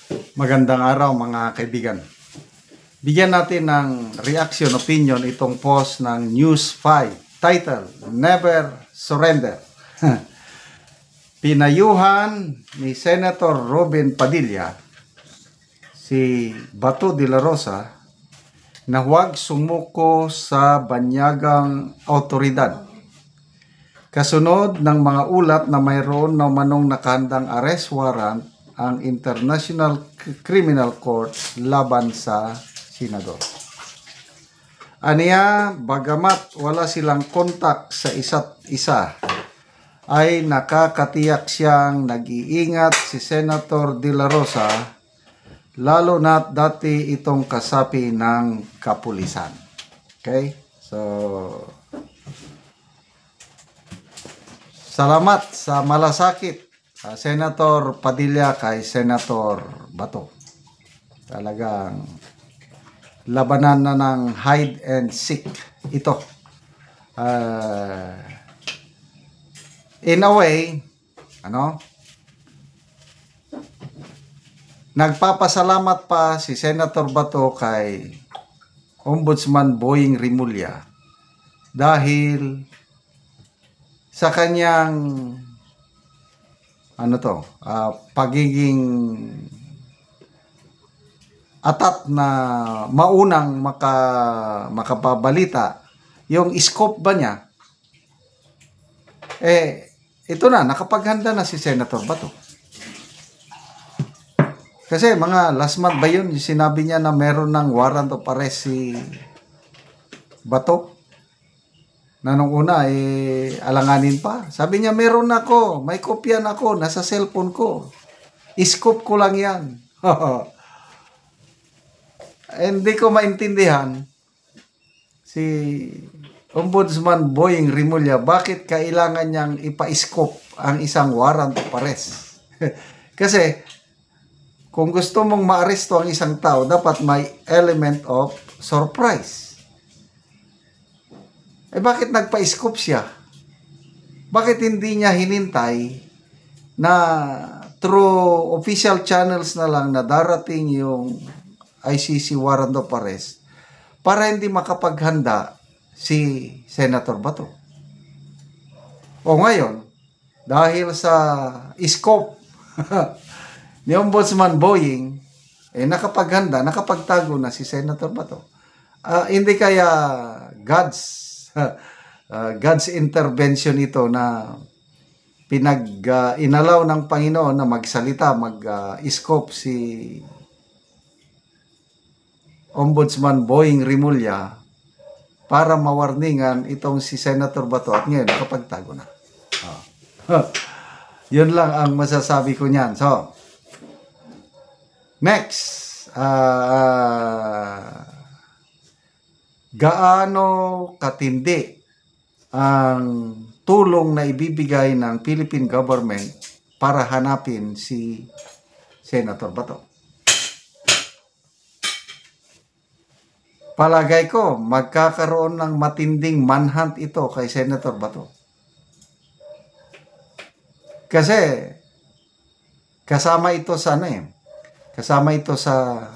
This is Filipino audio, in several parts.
Magandang araw mga kaibigan. Bigyan natin ng reaction opinion itong post ng News 5 title, Never Surrender. Pinayuhan ni Senator Robin Padilla si Bato de la Rosa na huwag sumuko sa banyagang autoridad. Kasunod ng mga ulat na mayroon na manong nakahandang arrest warrant ang International Criminal Court laban sa senador. Aniya, bagamat wala silang kontak sa isa't isa, ay nakakatiyak siyang nag-iingat si Senator De La Rosa, lalo na't dati itong kasapi ng kapulisan. Okay? So, salamat sa malasakit Senator Padilla kay Senator Bato. Talagang labanan na ng hide and seek ito. In a way, nagpapasalamat pa si Senator Bato kay Ombudsman Boying Rimulya dahil sa kanyang pagiging atat na maunang makapabalita, yung scope ba niya, ito na, nakapaghanda na si Senator Bato. Kasi mga last month ba yun, sinabi niya na meron ng warrant of arrest si Bato. Na nung una, alanganin pa. Sabi niya, meron ako. May kopya na ako. Nasa cellphone ko. Scoop ko lang yan. Hindi ko maintindihan si Ombudsman Boying Rimulya, bakit kailangan niyang ipa-scoop ang isang warrant of arrest? Kasi, kung gusto mong maaresto ang isang tao, dapat may element of surprise. Bakit nagpa-scoop siya? Bakit hindi niya hinintay na through official channels na lang na darating yung ICC warrant of arrest para hindi makapaghanda si Senator Bato? O ngayon, dahil sa scope ni Ombudsman Boying, nakapaghanda, nakapagtago na si Senator Bato. Hindi kaya God's intervention ito na inalaw ng Panginoon na magsalita, mag-scope si Ombudsman Boying Rimulya para mawarningan itong si Senator Bato at ngayon nakapagtago na. Yun lang ang masasabi ko niyan. So, next, gaano katindi ang tulong na ibibigay ng Philippine government para hanapin si Senator Bato? Palagay ko, magkakaroon ng matinding manhunt ito kay Senator Bato. Kasi, kasama ito sa kasama ito sa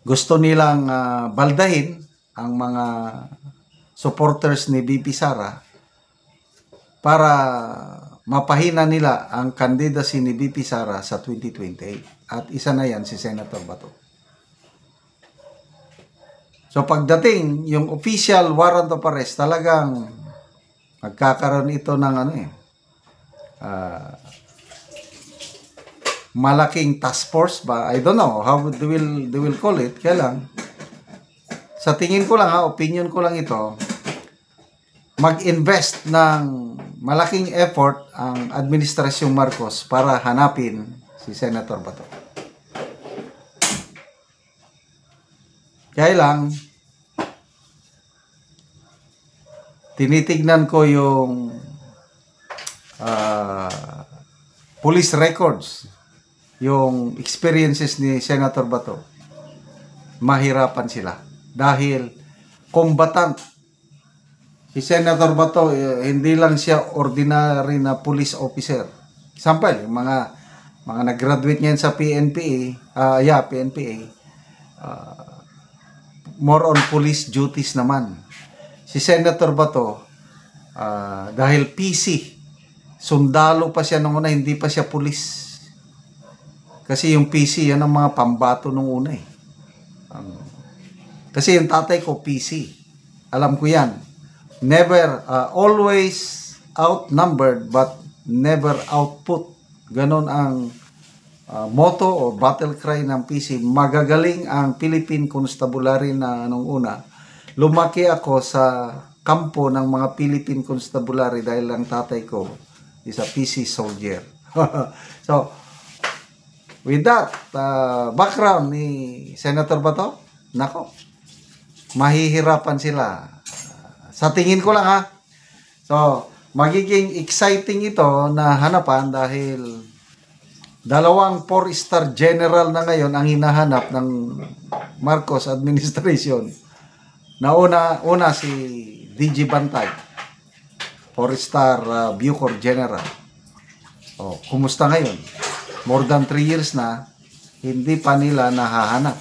gusto nilang baldahin ang mga supporters ni VP Sara para mapahina nila ang candidacy ni VP Sara sa 2028. At isa na yan si Senator Bato. So pagdating yung official warrant of arrest, talagang magkakaroon ito ng malaking task force ba? I don't know how they will call it. Kaya lang, sa tingin ko lang opinion ko lang ito, mag-invest ng malaking effort ang Administrasyong Marcos para hanapin si Senator Bato. Kaya lang, tinitignan ko yung police records, yung experiences ni Senator Bato. Mahirapan sila dahil combatant Si Senator Bato, hindi lang siya ordinary na police officer. Example, yung mga mga nag-graduate ngayon sa PNPA, PNPA, more on police duties naman. Si Senator Bato, dahil PC, sundalo pa siya nung una, hindi pa siya pulis. Kasi yung PC, yan ang mga pambato nung una eh. Kasi yung tatay ko, PC. Alam ko yan. Never, always outnumbered but never output. Ganon ang motto o battle cry ng PC. Magagaling ang Philippine Constabulary na nung una. Lumaki ako sa kampo ng mga Philippine Constabulary dahil ang tatay ko is a PC soldier. So, with that background ni Senator Bato, nako, mahihirapan sila. Sa tingin ko lang ha. So, magiging exciting ito na hanapan dahil dalawang 4-star general na ngayon ang hinahanap ng Marcos administration. Una si DG Bantay, 4-star Bucor General. Oh, kumusta ngayon? More than 3 years na, hindi pa nila nahahanap.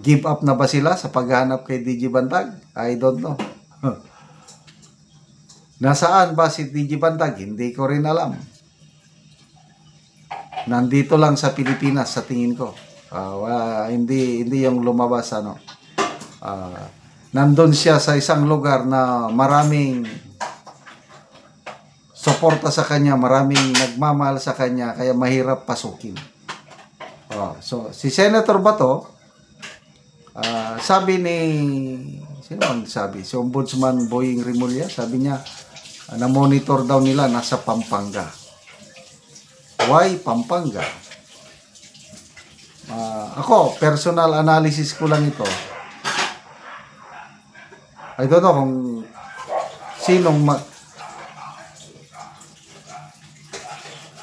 Give up na ba sila sa paghahanap kay DG Bantag? I don't know. Nasaan ba si DG Bantag? Hindi ko rin alam. Nandito lang sa Pilipinas sa tingin ko. Hindi yung lumabas nandun siya sa isang lugar na maraming suporta sa kanya, maraming nagmamahal sa kanya, kaya mahirap pasukin. So si Senator Bato, sabi ni sino ang sabi? Si Ombudsman Boying Rimulya, sabi niya na-monitor daw nila nasa Pampanga. Why Pampanga? Ako, personal analysis ko lang ito. I don't know kung sinong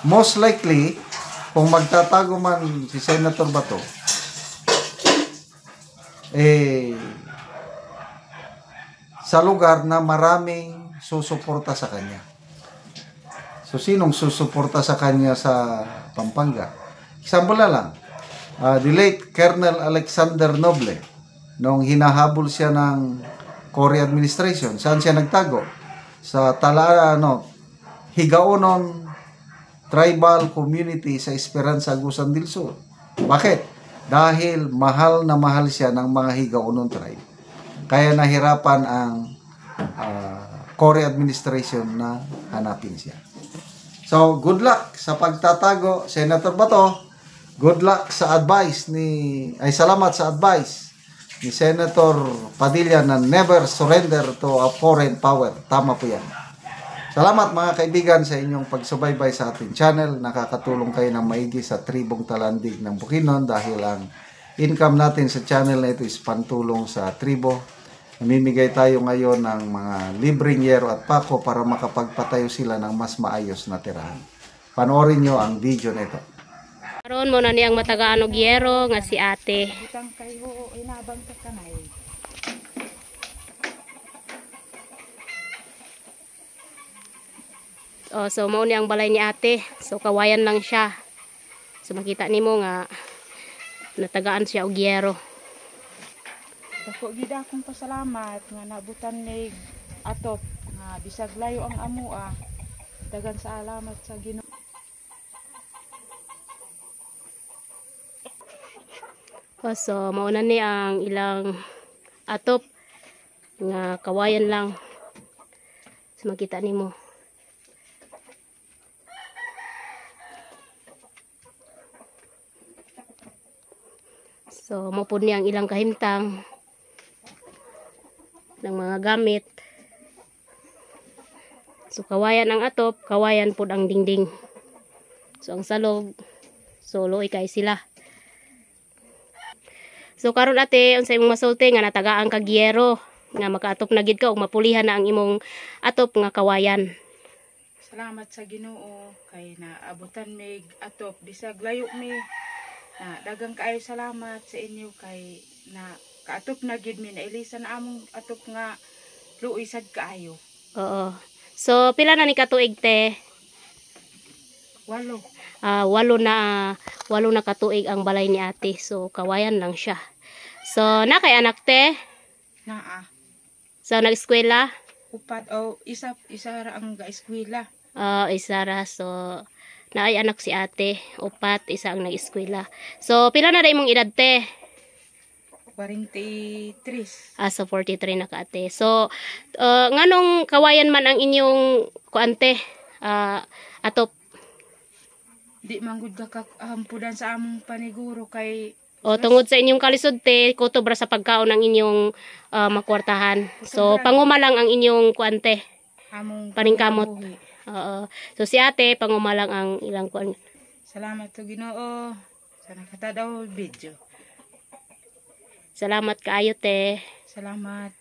most likely, kung magtatago man si Senator Bato, sa lugar na maraming susuporta sa kanya. So, sinong susuporta sa kanya sa Pampanga? Example na lang, the late Colonel Alexander Noble, nung hinahabol siya ng Cory administration, saan siya nagtago? Sa Higaonon Tribal Community sa Esperanza, Agusan del Sur. Bakit? Dahil mahal na mahal siya ng mga Higaonon tribe. Kaya nahirapan ang Cory administration na hanapin siya. So, good luck sa pagtatago, Senator Bato. Good luck sa advice salamat sa advice ni Senator Padilla na never surrender to a foreign power. Tama po yan. Salamat mga kaibigan sa inyong pagsubaybay sa ating channel. Nakakatulong kayo ng maigi sa tribong Talandig ng Bukidnon dahil ang income natin sa channel na ito is pantulong sa tribo. Namimigay tayo ngayon ng mga libreng yero at pako para makapagpatayo sila ng mas maayos na tirahan. Panoorin nyo ang video na ito. Karon mo na niyang matagaan og yero nga si ate. Butang kayo inabang ta kanay. So mao ni ang balay ni ate. So kawayan lang siya. So makita nimo nga natagaan siya og yero. Dako gid akong pasalamat nga nabutan nig atop nga bisag layo ang amua. Dagan sa alamat sa Ginoo. So mao na ni ang ilang atop nga kawayan lang. So makita nimo. So mao pud ni ang ilang kahimtang ng mga gamit. So kawayan ang atop, kawayan pud ang dingding. So ang salog, so luoy kay sila. So karon ate, unsay imong masulti nga natagaan kag yero nga makaatop na gid ka ug mapulihan na ang imong atop nga kawayan. Salamat sa Ginoo kay naabutan mig atop bisag layo mi. Dagang kaayo salamat sa inyo kay na kaatop na gid mi nailisan na among atop nga luoy sad kaayo. Oo. So pila na ni katuig te? Walo. Walo na katuig ang balay ni ate. So kawayan lang siya. So na kay anak te. Naa. So nag-eskwela. Upat o isa ra ang gaeskwela. Isa ra. So naay anak si ate. Upat, isa ang nag-eskwela. So pila na dai mong edad te? 43. So 43 na ka ate. So nganong kawayan man ang inyong kuante? Atop. Di manggod ka hampudan sa among paniguro kay Tungod sa inyong kalisod te, kutobra sa pagkaon ng inyong makwartahan. So panguma lang ang inyong kuante. among Paningkamot. pangbuhi. So si ate panguma lang ang ilang kuan. Salamat to Ginoo sa nakatadaw video. Salamat kaayo te. Salamat.